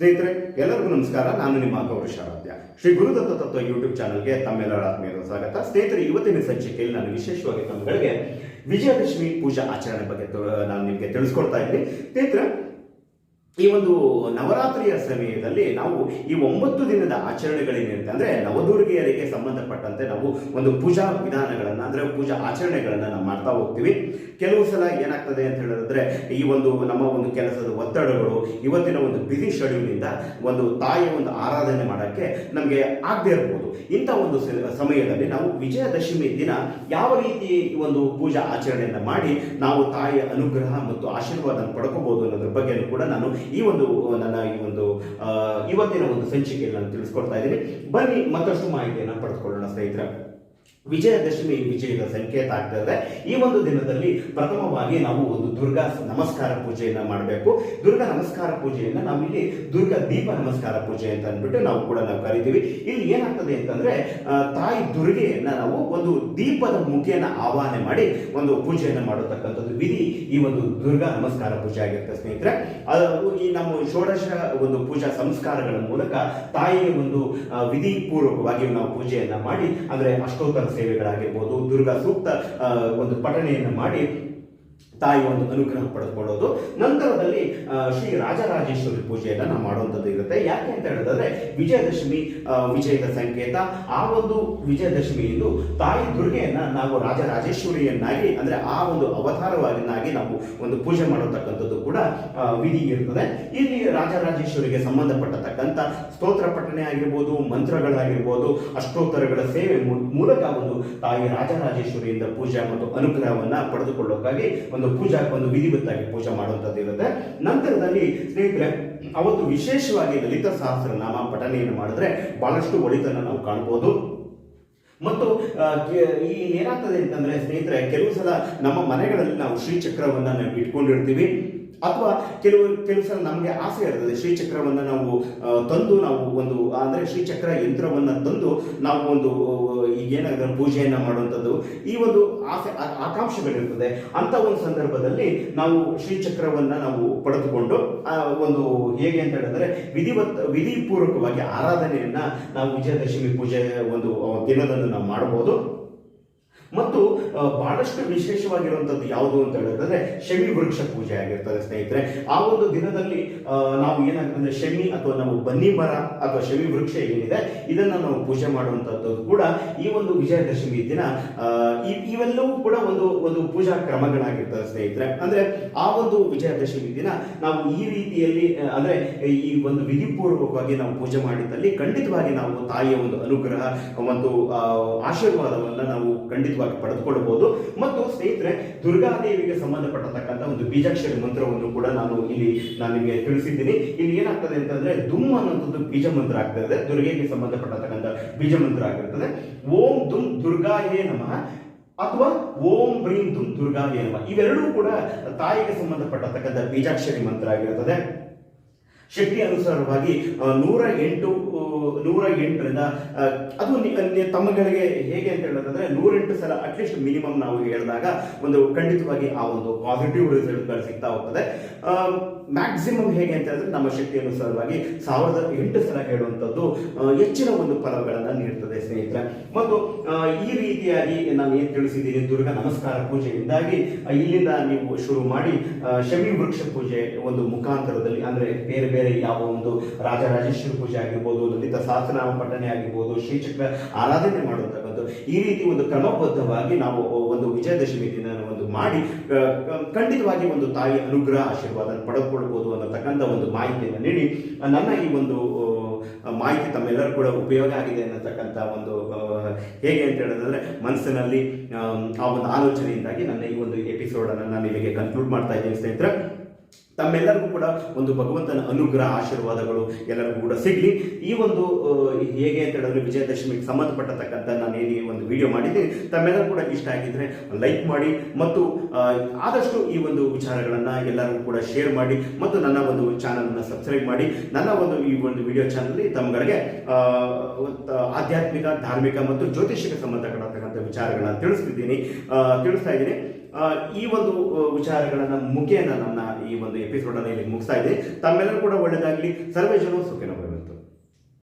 ಸ್ನೇಹಿತರೆ, ಎಲ್ಲರಿಗೂ ನಮಸ್ಕಾರ. ನಾನು ನಿಮ್ಮ ಗೌರೀಶಾರಾಧ್ಯ. ಶ್ರೀ ಗುರುದತ್ತ ತತ್ವ ಯೂಟ್ಯೂಬ್ ಚಾನಲ್ಗೆ ತಮ್ಮೆಲ್ಲರ ಆತ್ಮೀಯರ ಸ್ವಾಗತ. ಸ್ನೇಹಿತರೆ, ಇವತ್ತಿನ ಸಂಚಿಕೆಯಲ್ಲಿ ನಾನು ವಿಶೇಷವಾಗಿ ತಮ್ಮಗಳಿಗೆ ವಿಜಯದಶಮಿ ಪೂಜಾ ಆಚರಣೆ ಬಗ್ಗೆ ನಾನು ನಿಮಗೆ ತಿಳಿಸ್ಕೊಡ್ತಾ ಇದ್ದೀನಿ. ಸ್ನೇಹಿತರೆ, ಈ ಒಂದು ನವರಾತ್ರಿಯ ಸಮಯದಲ್ಲಿ ನಾವು ಈ 9 ದಿನದ ಆಚರಣೆಗಳೇನಿರುತ್ತೆ ಅಂದ್ರೆ ನವದುರ್ಗಿಯರಿಗೆ ಸಂಬಂಧಪಟ್ಟಂತೆ ನಾವು ಒಂದು ಪೂಜಾ ವಿಧಾನಗಳನ್ನ ಅಂದ್ರೆ ಪೂಜಾ ಆಚರಣೆಗಳನ್ನ ನಾವು ಮಾಡ್ತಾ ಹೋಗ್ತೀವಿ. ಕೆಲವು ಸಲ ಏನಾಗ್ತದೆ ಅಂತ ಹೇಳಿದ್ರೆ ಈ ಒಂದು ನಮ್ಮ ಒಂದು ಕೆಲಸದ ಒತ್ತಡಗಳು, ಇವತ್ತಿನ ಒಂದು ಬಿಸಿ ಶೆಡ್ಯೂಲ್ನಿಂದ ಒಂದು ತಾಯಿಯ ಒಂದು ಆರಾಧನೆ ಮಾಡೋಕ್ಕೆ ನಮಗೆ ಆಗದೆ ಇರಬಹುದು. ಇಂಥ ಒಂದು ಸಮಯದಲ್ಲಿ ನಾವು ವಿಜಯದಶಮಿ ದಿನ ಯಾವ ರೀತಿ ಒಂದು ಪೂಜಾ ಆಚರಣೆಯನ್ನ ಮಾಡಿ ನಾವು ತಾಯಿಯ ಅನುಗ್ರಹ ಮತ್ತು ಆಶೀರ್ವಾದ ಪಡ್ಕೋಬಹುದು ಅನ್ನೋದ್ರ ಬಗ್ಗೆ ಕೂಡ ನಾನು ನನ್ನ ಇವತ್ತಿನ ಒಂದು ಸಂಚಿಕೆಯಲ್ಲಿ ನಾನು ತಿಳಿಸ್ಕೊಡ್ತಾ ಇದ್ದೀನಿ. ಬನ್ನಿ ಮತ್ತಷ್ಟು ಮಾಹಿತಿಯನ್ನು ಪಡೆದುಕೊಳ್ಳೋಣ. ಸ್ನೇಹಿತರೆ, ವಿಜಯದಶಮಿ ವಿಜಯದ ಸಂಕೇತ ಆಗ್ತದೆ. ಈ ಒಂದು ದಿನದಲ್ಲಿ ಪ್ರಥಮವಾಗಿ ನಾವು ಒಂದು ದುರ್ಗಾ ನಮಸ್ಕಾರ ಪೂಜೆಯನ್ನ ಮಾಡಬೇಕು. ದುರ್ಗಾ ನಮಸ್ಕಾರ ಪೂಜೆಯನ್ನ ನಾವು ಇಲ್ಲಿ ದುರ್ಗಾ ದೀಪ ನಮಸ್ಕಾರ ಪೂಜೆ ಅಂತ ಅಂದ್ಬಿಟ್ಟು ನಾವು ಕರಿತೀವಿ. ಇಲ್ಲಿ ಏನಾಗ್ತದೆ ಅಂತಂದ್ರೆ ತಾಯಿ ದುರ್ಗೆಯನ್ನ ನಾವು ಒಂದು ದೀಪದ ಮುಖೇನ ಆವಾಹನೆ ಮಾಡಿ ಒಂದು ಪೂಜೆಯನ್ನ ಮಾಡತಕ್ಕಂಥದ್ದು ವಿಧಿ ಈ ಒಂದು ದುರ್ಗಾ ನಮಸ್ಕಾರ ಪೂಜೆ ಆಗಿರುತ್ತೆ. ಸ್ನೇಹಿತರೆ, ಈ ನಮ್ಮ ಷೋಡಶ ಒಂದು ಪೂಜಾ ಸಂಸ್ಕಾರಗಳ ಮೂಲಕ ತಾಯಿಗೆ ಒಂದು ವಿಧಿ ಪೂರ್ವಕವಾಗಿ ನಾವು ಪೂಜೆಯನ್ನ ಮಾಡಿ ಅಂದ್ರೆ ಅಷ್ಟೋತ್ತರ ಸೇವೆಗಳಾಗಿರ್ಬೋದು, ದುರ್ಗಾ ಸೂಕ್ತ ಒಂದು ಪಠಣೆಯನ್ನು ಮಾಡಿ ತಾಯಿ ಒಂದು ಅನುಗ್ರಹ ಪಡೆದುಕೊಳ್ಳೋದು. ನಂತರದಲ್ಲಿ ಶ್ರೀ ರಾಜರಾಜೇಶ್ವರಿ ಪೂಜೆಯನ್ನು ನಾವು ಮಾಡುವಂಥದ್ದು ಇರುತ್ತೆ. ಯಾಕೆ ಅಂತ ಹೇಳಿದ್ರೆ ವಿಜಯದಶಮಿ ವಿಜಯದ ಸಂಕೇತ. ಆ ಒಂದು ವಿಜಯದಶಮಿಯಿಂದ ತಾಯಿ ದುರ್ಗೆಯನ್ನ ನಾವು ರಾಜರಾಜೇಶ್ವರಿಯನ್ನಾಗಿ ಅಂದ್ರೆ ಆ ಒಂದು ಅವತಾರವನ್ನಾಗಿ ನಾವು ಒಂದು ಪೂಜೆ ಮಾಡತಕ್ಕಂಥದ್ದು ಕೂಡ ವಿಧಿ ಇರ್ತದೆ. ಇಲ್ಲಿ ರಾಜರಾಜೇಶ್ವರಿಗೆ ಸಂಬಂಧಪಟ್ಟತಕ್ಕಂಥ ಸ್ತೋತ್ರ ಪಠಣೆ ಆಗಿರ್ಬೋದು, ಮಂತ್ರಗಳಾಗಿರ್ಬೋದು, ಅಷ್ಟೋತ್ತರಗಳ ಸೇವೆ ಮೂಲಕ ಒಂದು ತಾಯಿ ರಾಜರಾಜೇಶ್ವರಿಯಿಂದ ಪೂಜೆ ಮತ್ತು ಅನುಗ್ರಹವನ್ನ ಪಡೆದುಕೊಳ್ಳೋಕ್ಕಾಗಿ ಒಂದು ವಿಧಿವತ್ತಾಗಿ ಪೂಜೆ ಮಾಡುವಂಥದ್ದು ಇರುತ್ತೆ. ನಂತರದಲ್ಲಿ ಸ್ನೇಹಿತರೆ, ಅವತ್ತು ವಿಶೇಷವಾಗಿ ಲಲಿತ ಸಹಸ್ರನಾಮ ಪಠಣೆಯನ್ನು ಮಾಡಿದ್ರೆ ಬಹಳಷ್ಟು ಒಳಿತನ್ನು ನಾವು ಕಾಣಬಹುದು. ಮತ್ತು ಈ ಏನಾಗ್ತದೆ ಅಂತಂದ್ರೆ ಸ್ನೇಹಿತರೆ, ಕೆಲವು ಸಲ ನಮ್ಮ ಮನೆಗಳಲ್ಲಿ ನಾವು ಶ್ರೀಚಕ್ರವನ್ನ ನಾವು ಇಟ್ಕೊಂಡಿರ್ತೀವಿ, ಅಥವಾ ಕೆಲವು ಸಲ ನಮಗೆ ಆಸೆ ಇರ್ತದೆ ಶ್ರೀಚಕ್ರವನ್ನು ನಾವು ತಂದು ನಾವು ಒಂದು ಅಂದರೆ ಶ್ರೀಚಕ್ರ ಯಂತ್ರವನ್ನು ತಂದು ನಾವು ಒಂದು ಈಗೇನಾಗ ಪೂಜೆಯನ್ನು ಮಾಡುವಂಥದ್ದು ಈ ಒಂದು ಆಕಾಂಕ್ಷೆಗಳಿರ್ತದೆ. ಅಂಥ ಒಂದು ಸಂದರ್ಭದಲ್ಲಿ ನಾವು ಶ್ರೀಚಕ್ರವನ್ನು ನಾವು ಪಡೆದುಕೊಂಡು ಒಂದು ಹೇಗೆ ಅಂತ ಹೇಳಿದ್ರೆ ವಿಧಿಪೂರ್ವಕವಾಗಿ ಆರಾಧನೆಯನ್ನ ನಾವು ವಿಜಯದಶಮಿ ಪೂಜೆ ಒಂದು ದಿನದಂದು ನಾವು ಮಾಡಬಹುದು. ಮತ್ತು ಬಹಳಷ್ಟು ವಿಶೇಷವಾಗಿರುವಂಥದ್ದು ಯಾವುದು ಅಂತ ಹೇಳಿದ್ರೆ ಶಮಿ ವೃಕ್ಷ ಪೂಜೆ ಆಗಿರ್ತದೆ. ಸ್ನೇಹಿತರೆ, ಆ ಒಂದು ದಿನದಲ್ಲಿ ನಾವು ಏನಾಗ್ತದೆ ಶಮಿ ಅಥವಾ ನಾವು ಬನ್ನಿ ಮರ ಅಥವಾ ಶಮಿ ವೃಕ್ಷ ಏನಿದೆ ಇದನ್ನ ನಾವು ಪೂಜೆ ಮಾಡುವಂಥದ್ದು ಕೂಡ ಈ ಒಂದು ವಿಜಯದಶಮಿ ದಿನ ಇವೆಲ್ಲವೂ ಕೂಡ ಒಂದು ಪೂಜಾ ಕ್ರಮಗಳಾಗಿರ್ತದೆ. ಸ್ನೇಹಿತರೆ, ಅಂದ್ರೆ ಆ ಒಂದು ವಿಜಯದಶಮಿ ದಿನ ನಾವು ಈ ರೀತಿಯಲ್ಲಿ ಅಂದ್ರೆ ಈ ಒಂದು ವಿಧಿಪೂರ್ವಕವಾಗಿ ನಾವು ಪೂಜೆ ಮಾಡಿದಲ್ಲಿ ಖಂಡಿತವಾಗಿ ನಾವು ತಾಯಿಯ ಒಂದು ಅನುಗ್ರಹ ಒಂದು ಆಶೀರ್ವಾದವನ್ನ ನಾವು ಖಂಡಿತವಾಗಿ ಪಡೆದುಕೊಳ್ಳಬಹುದು. ಮತ್ತು ಸ್ನೇಹಿತರೆ, ದುರ್ಗಾದೇವಿಗೆ ಸಂಬಂಧಪಟ್ಟತಕ್ಕಂಥ ಒಂದು ಬೀಜಾಕ್ಷರಿ ಮಂತ್ರವನ್ನು ಕೂಡ ನಾನು ನಿಮಗೆ ತಿಳಿಸಿದ್ದೀನಿ. ಇಲ್ಲಿ ಏನಾಗ್ತದೆ ಅಂತಂದ್ರೆ ದುಮ್ ಅನ್ನೋದು ಬೀಜ ಮಂತ್ರ ಆಗ್ತದೆ, ದುರ್ಗೆಗೆ ಸಂಬಂಧಪಟ್ಟತಕ್ಕಂಥ ಬೀಜ ಮಂತ್ರ ಆಗಿರ್ತದೆ. ಓಂ ದುಮ್ ದುರ್ಗಾಯೇ ನಮಃ ಅಥವಾ ಓಂ ಬ್ರೀಂ ದುಮ್ ದುರ್ಗಾಯೇ ನಮಃ. ಇವೆರಡೂ ಕೂಡ ತಾಯಿಗೆ ಸಂಬಂಧಪಟ್ಟತಕ್ಕಂಥ ಬೀಜಾಕ್ಷರಿ ಮಂತ್ರ ಆಗಿರುತ್ತದೆ. ಶಕ್ತಿ ಅನುಸಾರವಾಗಿ 108ರಿಂದ ಅದು ತಮ್ಮಗಳಿಗೆ ಹೇಗೆ ಅಂತ ಹೇಳಿದ್ರೆ 108 ಸಲ ಅಟ್ಲೀಸ್ಟ್ ಮಿನಿಮಮ್ ನಾವು ಹೇಳಿದಾಗ ಒಂದು ಖಂಡಿತವಾಗಿ ಆ ಒಂದು ಪಾಸಿಟಿವ್ ರಿಸಲ್ಟ್ಗಳು ಸಿಗ್ತಾ ಹೋಗ್ತದೆ. ಮ್ಯಾಕ್ಸಿಮಮ್ ಹೇಗೆ ಅಂತ ಹೇಳಿದ್ರೆ ನಮ್ಮ ಶಕ್ತಿ ಅನುಸಾರವಾಗಿ 1008 ಸಲ ಹೇಳುವಂಥದ್ದು ಹೆಚ್ಚಿನ ಒಂದು ಫಲಗಳನ್ನು ನೀಡ್ತದೆ. ಸ್ನೇಹಿತರೆ, ಮತ್ತು ಈ ರೀತಿಯಾಗಿ ನಾನು ಏನು ತಿಳಿಸಿದ್ದೀನಿ ದುರ್ಗಾ ನಮಸ್ಕಾರ ಪೂಜೆಯಿಂದಾಗಿ ಇಲ್ಲಿಂದ ನೀವು ಶುರು ಮಾಡಿ ಶಮಿ ವೃಕ್ಷ ಪೂಜೆ ಒಂದು ಮುಖಾಂತರದಲ್ಲಿ ಅಂದ್ರೆ ಬೇರೆ ಬೇರೆ ಯಾವ ಒಂದು ರಾಜರಾಜೇಶ್ವರಿ ಪೂಜೆ ಆಗಿರ್ಬೋದು, ಲಲಿತ ಸಹಸ್ರನಾಮ ಪಠಣೆ ಆಗಿರ್ಬೋದು, ಶ್ರೀಚಕ್ರ ಆರಾಧನೆ ಮಾಡುವಂತಕ್ಕಂಥದ್ದು ಈ ರೀತಿ ಒಂದು ಕ್ರಮಬದ್ಧವಾಗಿ ನಾವು ಒಂದು ವಿಜಯದಶಮಿ ದಿನ ಒಂದು ಮಾಡಿ ಖಂಡಿತವಾಗಿ ಒಂದು ತಾಯಿ ಅನುಗ್ರಹ ಆಶೀರ್ವಾದ ಪಡೆದುಕೊಳ್ಬಹುದು ಅನ್ನತಕ್ಕಂಥ ಒಂದು ಮಾಹಿತಿಯನ್ನು ನೀಡಿ ನನ್ನ ಈ ಒಂದು ಮಾಹಿತಿ ತಮ್ಮೆಲ್ಲರೂ ಕೂಡ ಉಪಯೋಗ ಆಗಿದೆ ಅನ್ನತಕ್ಕಂಥ ಒಂದು ಹೇಗೆ ಅಂತ ಹೇಳಿದ್ರೆ ಮನಸ್ಸಿನಲ್ಲಿ ಆ ಒಂದು ಆಲೋಚನೆಯಿಂದಾಗಿ ನನ್ನ ಈ ಒಂದು ಎಪಿಸೋಡನ್ನು ನಾನು ಇಲ್ಲಿಗೆ ಕನ್ಕ್ಲೂಡ್ ಮಾಡ್ತಾ ಇದ್ದೀನಿ. ಸ್ನೇಹಿತರೆ, ತಮ್ಮೆಲ್ಲರಿಗೂ ಕೂಡ ಒಂದು ಭಗವಂತನ ಅನುಗ್ರಹ ಆಶೀರ್ವಾದಗಳು ಎಲ್ಲರಿಗೂ ಕೂಡ ಸಿಗಲಿ. ಈ ಒಂದು ಹೇಗೆ ಅಂತ ಹೇಳಿದ್ರೆ ವಿಜಯದಶಮಿಗೆ ಸಂಬಂಧಪಟ್ಟತಕ್ಕಂಥ ನಾನು ಏನು ಒಂದು ವಿಡಿಯೋ ಮಾಡಿದ್ದೀನಿ, ತಮ್ಮೆಲ್ಲರೂ ಕೂಡ ಇಷ್ಟ ಆಗಿದ್ರೆ ಲೈಕ್ ಮಾಡಿ ಮತ್ತು ಆದಷ್ಟು ಈ ಒಂದು ವಿಚಾರಗಳನ್ನು ಎಲ್ಲರಿಗೂ ಕೂಡ ಶೇರ್ ಮಾಡಿ ಮತ್ತು ನನ್ನ ಒಂದು ಚಾನಲನ್ನು ಸಬ್ಸ್ಕ್ರೈಬ್ ಮಾಡಿ. ನನ್ನ ಒಂದು ಈ ಒಂದು ವಿಡಿಯೋ ಚಾನಲ್ ತಮ್ಮಗಳಿಗೆ ಆಧ್ಯಾತ್ಮಿಕ, ಧಾರ್ಮಿಕ ಮತ್ತು ಜ್ಯೋತಿಷಕ್ಕೆ ಸಂಬಂಧಪಟ್ಟತಕ್ಕಂಥ ವಿಚಾರಗಳನ್ನು ತಿಳಿಸ್ತಾ ಇದ್ದೀನಿ. ಈ ಒಂದು ವಿಚಾರಗಳನ್ನ ಮುಖೇನ ನನ್ನ ಈ ಒಂದು ಎಪಿಸೋಡ್ ಅನ್ನು ಇಲ್ಲಿ ಮುಗಿಸ್ತಾ ಇದೆ. ತಮ್ಮೆಲ್ಲರೂ ಕೂಡ ಒಳ್ಳೆಯದಾಗಲಿ. ಸರ್ವೇ ಜನ ಸುಖಿನೋ ಭವಂತು.